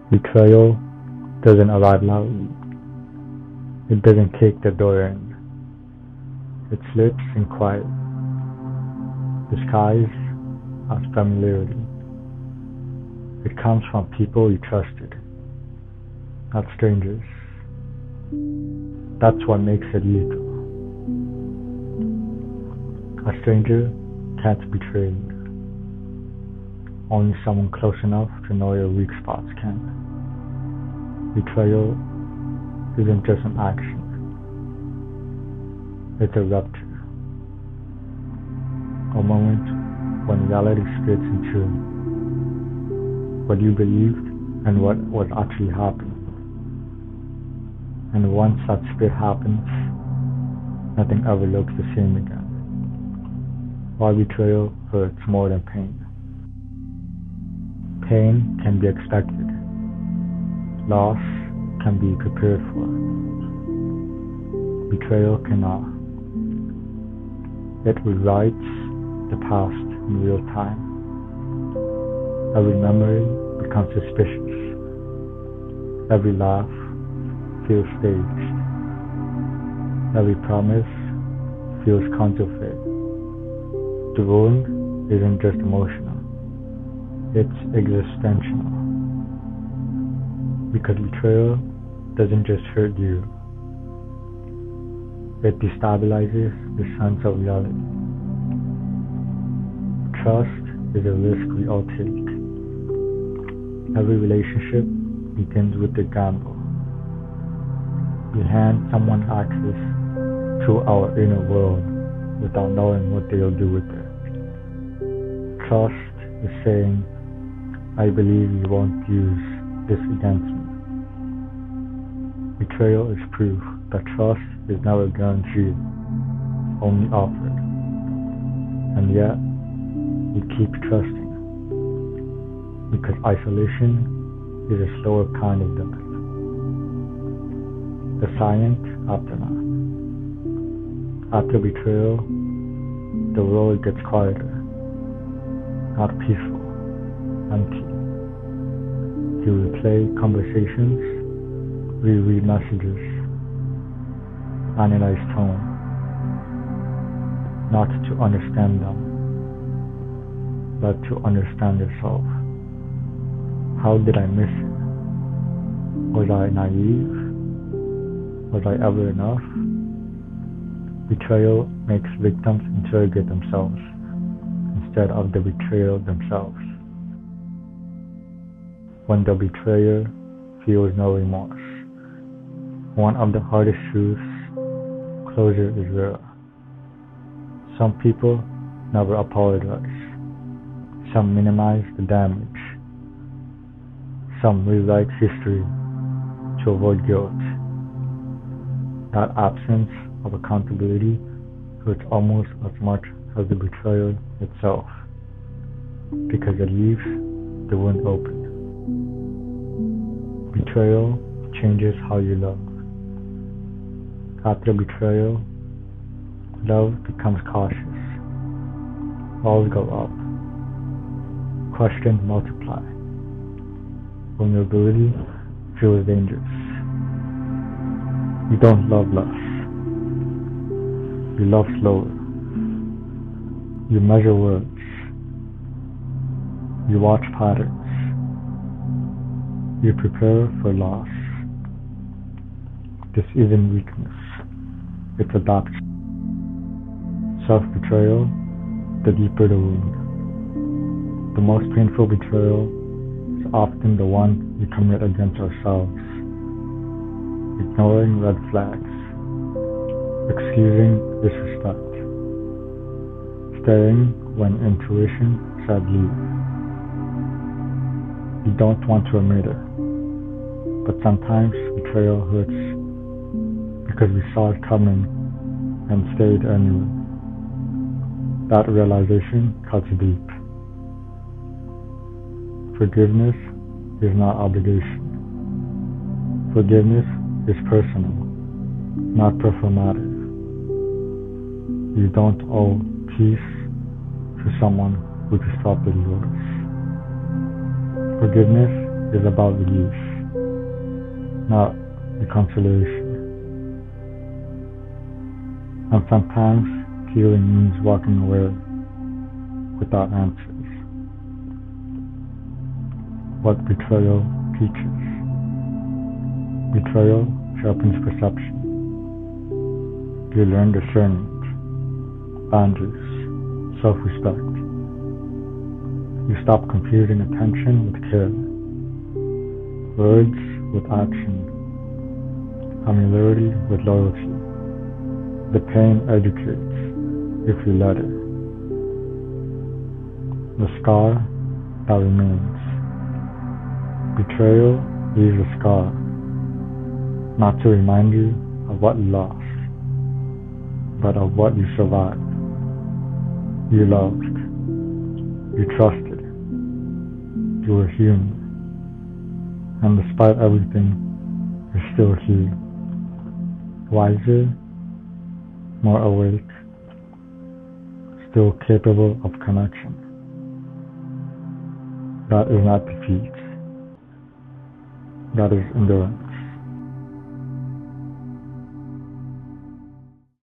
Betrayal doesn't arrive loudly. It doesn't kick the door in. It slips in quiet, disguised as familiarity. It comes from people you trusted, not strangers. That's what makes it lethal. A stranger can't betray you. Only someone close enough to know your weak spots can. Betrayal isn't just an action, it's a rupture. A moment when reality splits in two. What you believed and what was actually happening. And once that split happens, nothing ever looks the same again. Why betrayal hurts more than pain. Pain can be expected. Loss can be prepared for. Betrayal cannot. It rewrites the past in real time. Every memory becomes suspicious. Every laugh feels staged. Every promise feels counterfeit. The wound isn't just emotional, it's existential. Because betrayal doesn't just hurt you, it destabilizes the sense of reality. Trust is a risk we all take. Every relationship begins with a gamble. We hand someone access to our inner world without knowing what they'll do with it. Trust is saying, I believe you won't use this against me. Betrayal is proof that trust is never guaranteed, only offered. And yet, we keep trusting. Because isolation is a slower kind of death. The silent aftermath. After betrayal, the world gets quieter. Not peaceful, empty. You replay conversations, reread messages, analyze tone, not to understand them, but to understand yourself. How did I miss it? Was I naive? Was I ever enough? Betrayal makes victims interrogate themselves instead of the betrayal themselves. When the betrayer feels no remorse. One of the hardest truths, closure is rare. Some people never apologize. Some minimize the damage. Some rewrite history to avoid guilt. That absence of accountability hurts almost as much as the betrayal itself, because it leaves the wound open. Betrayal changes how you love. After betrayal, love becomes cautious. Walls go up. Questions multiply. Vulnerability feels dangerous. You don't love less. You love slower. You measure words. You watch patterns. You prepare for loss. This isn't weakness. It's adoption. Self-betrayal, the deeper the wound. The most painful betrayal is often the one we commit against ourselves. Ignoring red flags. Excusing disrespect. Staying when intuition said leave. We don't want to admit it, but sometimes betrayal hurts because we saw it coming and stayed anyway. That realization cuts deep. Forgiveness is not obligation. Forgiveness is personal, not performative. You don't owe peace to someone who disrupted yours. Forgiveness is about release, not reconciliation. And sometimes healing means walking away without answers. What betrayal teaches. Betrayal sharpens perception. You learn discernment, boundaries, self-respect. You stop confusing attention with care, words with action, familiarity with loyalty. The pain educates if you let it. The scar that remains. Betrayal leaves a scar, not to remind you of what you lost, but of what you survived. You loved. You trusted. You were human. And despite everything, you're still here. Wiser, more awake, still capable of connection. That is not defeat. That is endurance.